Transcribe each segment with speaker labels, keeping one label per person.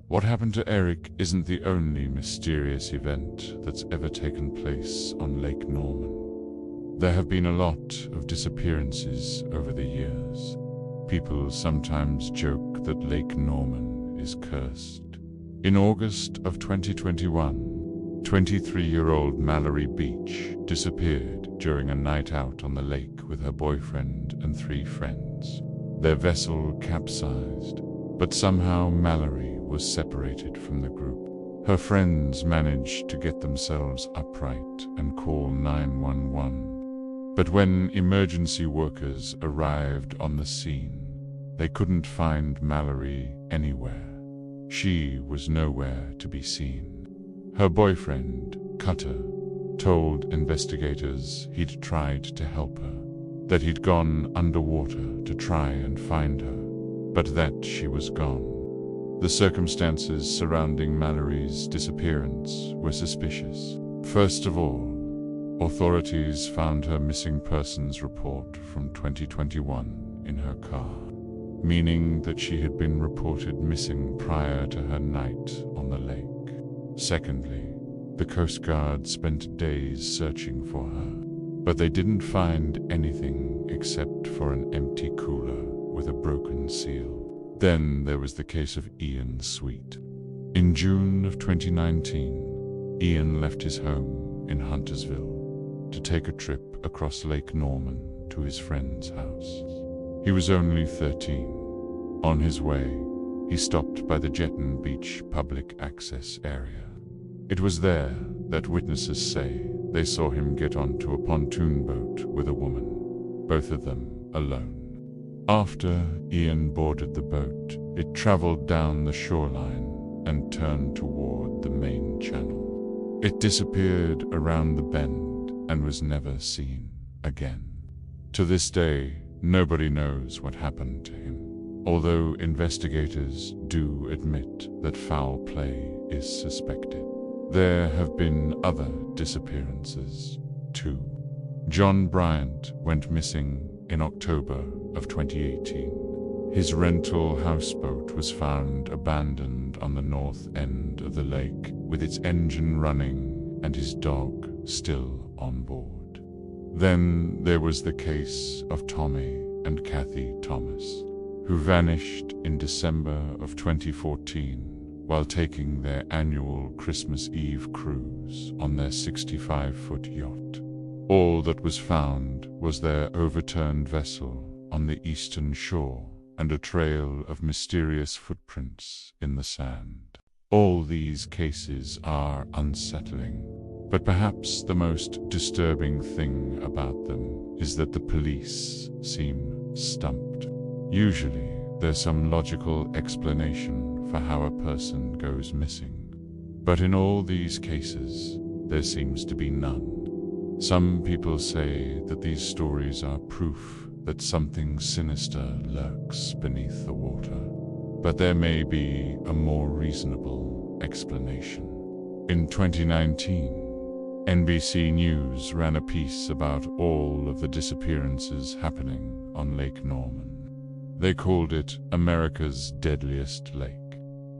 Speaker 1: What happened to Eric isn't the only mysterious event that's ever taken place on Lake Norman. There have been a lot of disappearances over the years. People sometimes joke that Lake Norman is cursed. In August of 2021, 23-year-old Mallory Beach disappeared during a night out on the lake with her boyfriend and 3 friends. Their vessel capsized, but somehow Mallory was separated from the group. Her friends managed to get themselves upright and call 911. But when emergency workers arrived on the scene, they couldn't find Mallory anywhere. She was nowhere to be seen. Her boyfriend, Cutter, told investigators he'd tried to help her, that he'd gone underwater to try and find her, but that she was gone. The circumstances surrounding Mallory's disappearance were suspicious. First of all, authorities found her missing persons report from 2021 in her car, meaning that she had been reported missing prior to her night on the lake. Secondly, the Coast Guard spent days searching for her, but they didn't find anything except for an empty cooler with a broken seal. Then there was the case of Ian Sweet. In June of 2019, Ian left his home in Huntersville to take a trip across Lake Norman to his friend's house. He was only 13. On his way, he stopped by the Jetton Beach public access area. It was there that witnesses say they saw him get onto a pontoon boat with a woman, both of them alone. After Ian boarded the boat, it traveled down the shoreline and turned toward the main channel. It disappeared around the bend and was never seen again. To this day, nobody knows what happened to him, although investigators do admit that foul play is suspected. There have been other disappearances, too. John Bryant went missing in October of 2018. His rental houseboat was found abandoned on the north end of the lake, with its engine running and his dog still on board. Then there was the case of Tommy and Kathy Thomas, who vanished in December of 2014 while taking their annual Christmas Eve cruise on their 65-foot yacht. All that was found was their overturned vessel on the eastern shore and a trail of mysterious footprints in the sand. All these cases are unsettling, but perhaps the most disturbing thing about them is that the police seem stumped. Usually, there's some logical explanation for how a person goes missing, but in all these cases, there seems to be none. Some people say that these stories are proof that something sinister lurks beneath the water, but there may be a more reasonable explanation. In 2019, NBC News ran a piece about all of the disappearances happening on Lake Norman. They called it America's Deadliest Lake.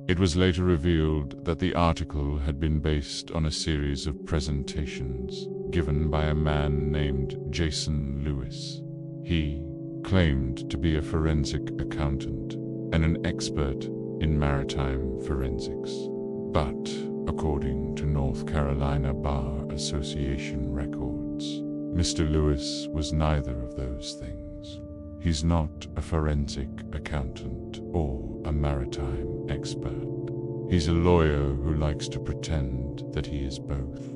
Speaker 1: It was later revealed that the article had been based on a series of presentations given by a man named Jason Lewis. He claimed to be a forensic accountant and an expert in maritime forensics. But, according to North Carolina Bar Association records, Mr. Lewis was neither of those things. He's not a forensic accountant or a maritime expert. He's a lawyer who likes to pretend that he is both.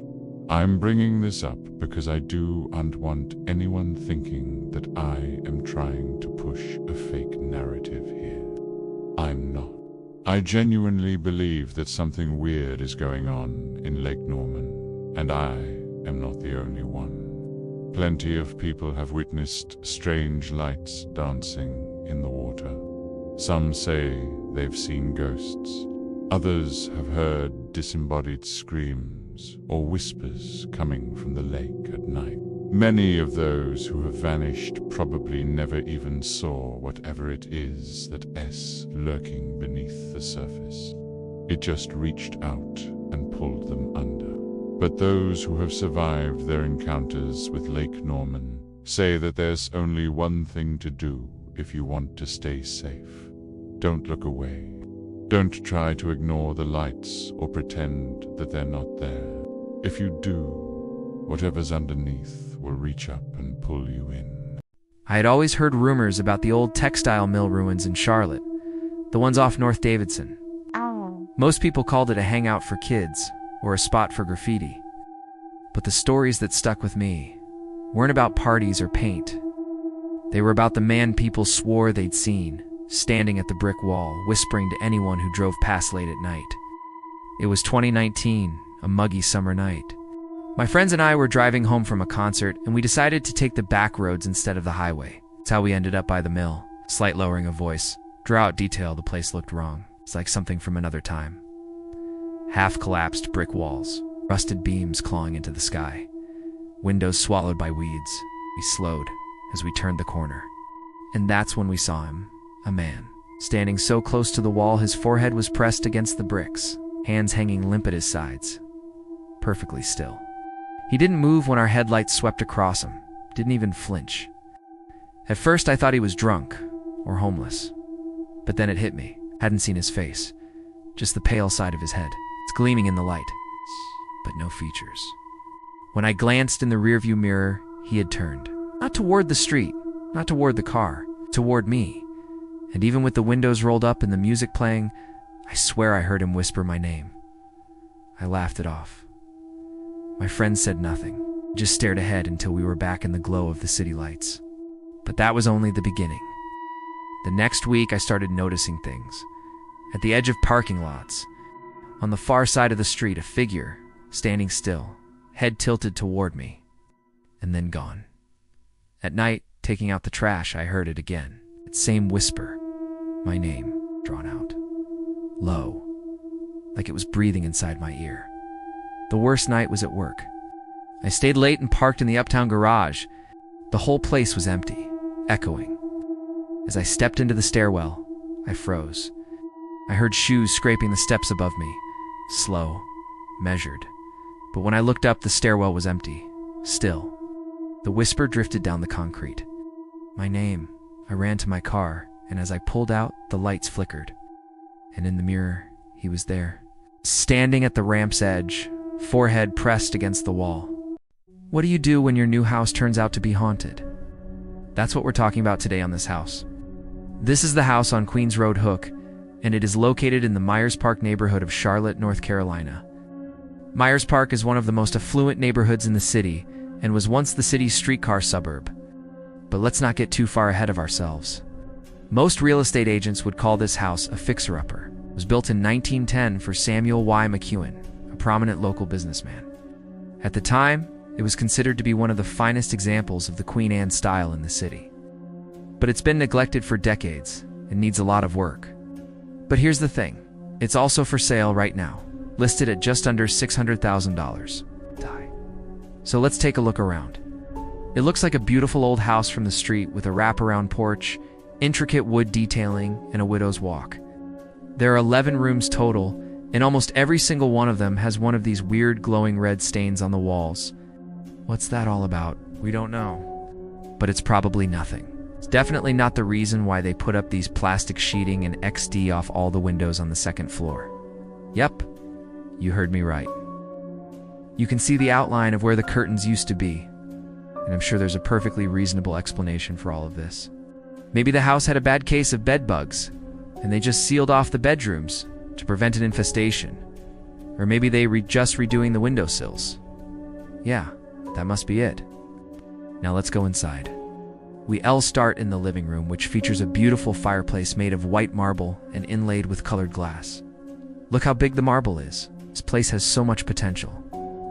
Speaker 1: I'm bringing this up because I don't want anyone thinking that I am trying to push a fake narrative here. I'm not. I genuinely believe that something weird is going on in Lake Norman, and I am not the only one. Plenty of people have witnessed strange lights dancing in the water. Some say they've seen ghosts. Others have heard disembodied screams or whispers coming from the lake at night. Many of those who have vanished probably never even saw whatever it is that is lurking beneath the surface. It just reached out and pulled them under. But those who have survived their encounters with Lake Norman say that there's only one thing to do if you want to stay safe. Don't look away. Don't try to ignore the lights or pretend that they're not there. If you do, whatever's underneath will reach up and pull you in.
Speaker 2: I had always heard rumors about the old textile mill ruins in Charlotte, the ones off North Davidson. Most people called it a hangout for kids or a spot for graffiti. But the stories that stuck with me weren't about parties or paint. They were about the man people swore they'd seen, standing at the brick wall, whispering to anyone who drove past late at night. It was 2019, a muggy summer night. My friends and I were driving home from a concert, and we decided to take the back roads instead of the highway. That's how we ended up by the mill. Slight lowering of voice. Draw out detail, the place looked wrong. It's like something from another time. Half-collapsed brick walls, rusted beams clawing into the sky, windows swallowed by weeds. We slowed as we turned the corner. And that's when we saw him, a man, standing so close to the wall his forehead was pressed against the bricks, hands hanging limp at his sides, perfectly still. He didn't move when our headlights swept across him, didn't even flinch. At first I thought he was drunk or homeless, but then it hit me. Hadn't seen his face, just the pale side of his head. It's gleaming in the light, but no features. When I glanced in the rearview mirror, he had turned. Not toward the street, not toward the car, toward me. And even with the windows rolled up and the music playing, I swear I heard him whisper my name. I laughed it off. My friend said nothing, just stared ahead until we were back in the glow of the city lights. But that was only the beginning. The next week I started noticing things. At the edge of parking lots, on the far side of the street, a figure, standing still, head tilted toward me, and then gone. At night, taking out the trash, I heard it again. That same whisper, my name, drawn out. Low, like it was breathing inside my ear. The worst night was at work. I stayed late and parked in the uptown garage. The whole place was empty, echoing. As I stepped into the stairwell, I froze. I heard shoes scraping the steps above me, slow, measured. But when I looked up, the stairwell was empty, still. The whisper drifted down the concrete. My name. I ran to my car, and as I pulled out, the lights flickered. And in the mirror, he was there, standing at the ramp's edge, forehead pressed against the wall. What do you do when your new house turns out to be haunted? That's what we're talking about today on This House. This is the house on Queens Road Hook, and it is located in the Myers Park neighborhood of Charlotte, North Carolina. Myers Park is one of the most affluent neighborhoods in the city and was once the city's streetcar suburb. But let's not get too far ahead of ourselves. Most real estate agents would call this house a fixer-upper. It was built in 1910 for Samuel Y. McEwen, a prominent local businessman. At the time, it was considered to be one of the finest examples of the Queen Anne style in the city. But it's been neglected for decades and needs a lot of work. But here's the thing, it's also for sale right now, listed at just under $600,000. So let's take a look around. It looks like a beautiful old house from the street with a wraparound porch, intricate wood detailing, and a widow's walk. There are 11 rooms total, and almost every single one of them has one of these weird glowing red stains on the walls. What's that all about? We don't know. But it's probably nothing. It's definitely not the reason why they put up these plastic sheeting and XD off all the windows on the second floor. Yep, you heard me right. You can see the outline of where the curtains used to be, and I'm sure there's a perfectly reasonable explanation for all of this. Maybe the house had a bad case of bed bugs, and they just sealed off the bedrooms to prevent an infestation. Or maybe they just redoing the windowsills. Yeah, that must be it. Now let's go inside. We'll start in the living room, which features a beautiful fireplace made of white marble and inlaid with colored glass. Look how big the marble is. This place has so much potential.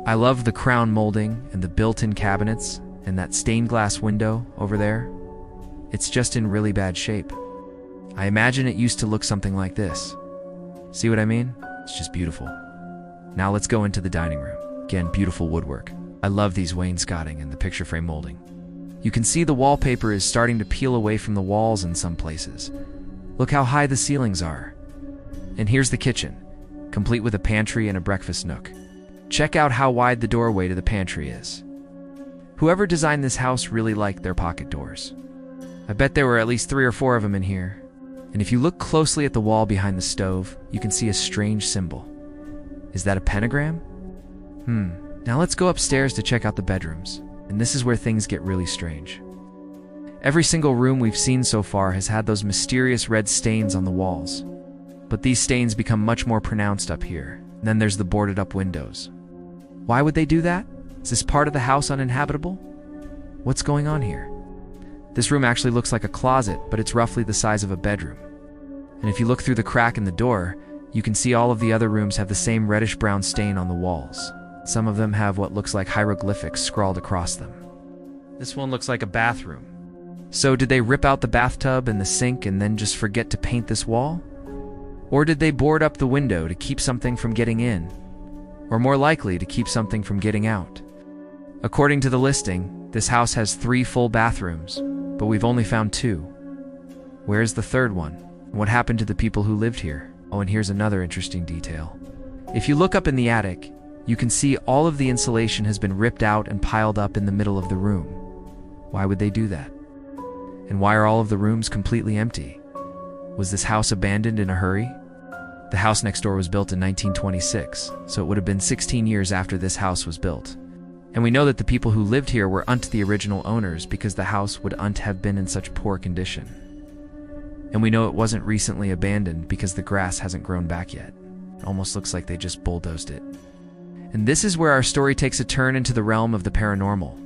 Speaker 2: I love the crown molding and the built-in cabinets and that stained glass window over there. It's just in really bad shape. I imagine it used to look something like this. See what I mean? It's just beautiful. Now let's go into the dining room. Again, beautiful woodwork. I love these wainscoting and the picture frame molding. You can see the wallpaper is starting to peel away from the walls in some places. Look how high the ceilings are. And here's the kitchen. complete with a pantry and a breakfast nook. Check out how wide the doorway to the pantry is. Whoever designed this house really liked their pocket doors. I bet there were at least 3 or 4 of them in here. And if you look closely at the wall behind the stove, you can see a strange symbol. Is that a pentagram? Now let's go upstairs to check out the bedrooms. And this is where things get really strange. Every single room we've seen so far has had those mysterious red stains on the walls. But these stains become much more pronounced up here. And then there's the boarded up windows. Why would they do that? Is this part of the house uninhabitable? What's going on here? This room actually looks like a closet, but it's roughly the size of a bedroom. And if you look through the crack in the door, you can see all of the other rooms have the same reddish-brown stain on the walls. Some of them have what looks like hieroglyphics scrawled across them. This one looks like a bathroom. So did they rip out the bathtub and the sink and then just forget to paint this wall? Or did they board up the window to keep something from getting in? Or more likely, to keep something from getting out? According to the listing, this house has 3 full bathrooms, but we've only found 2. Where's the third one? What happened to the people who lived here? Oh, and here's another interesting detail. If you look up in the attic, you can see all of the insulation has been ripped out and piled up in the middle of the room. Why would they do that? And why are all of the rooms completely empty? Was this house abandoned in a hurry? The house next door was built in 1926, so it would have been 16 years after this house was built. And we know that the people who lived here were the original owners because the house would have been in such poor condition. And we know it wasn't recently abandoned because the grass hasn't grown back yet. It almost looks like they just bulldozed it. And this is where our story takes a turn into the realm of the paranormal.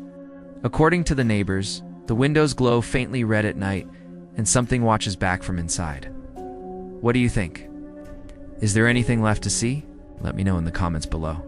Speaker 2: According to the neighbors, the windows glow faintly red at night, and something watches back from inside. What do you think? Is there anything left to see? Let me know in the comments below.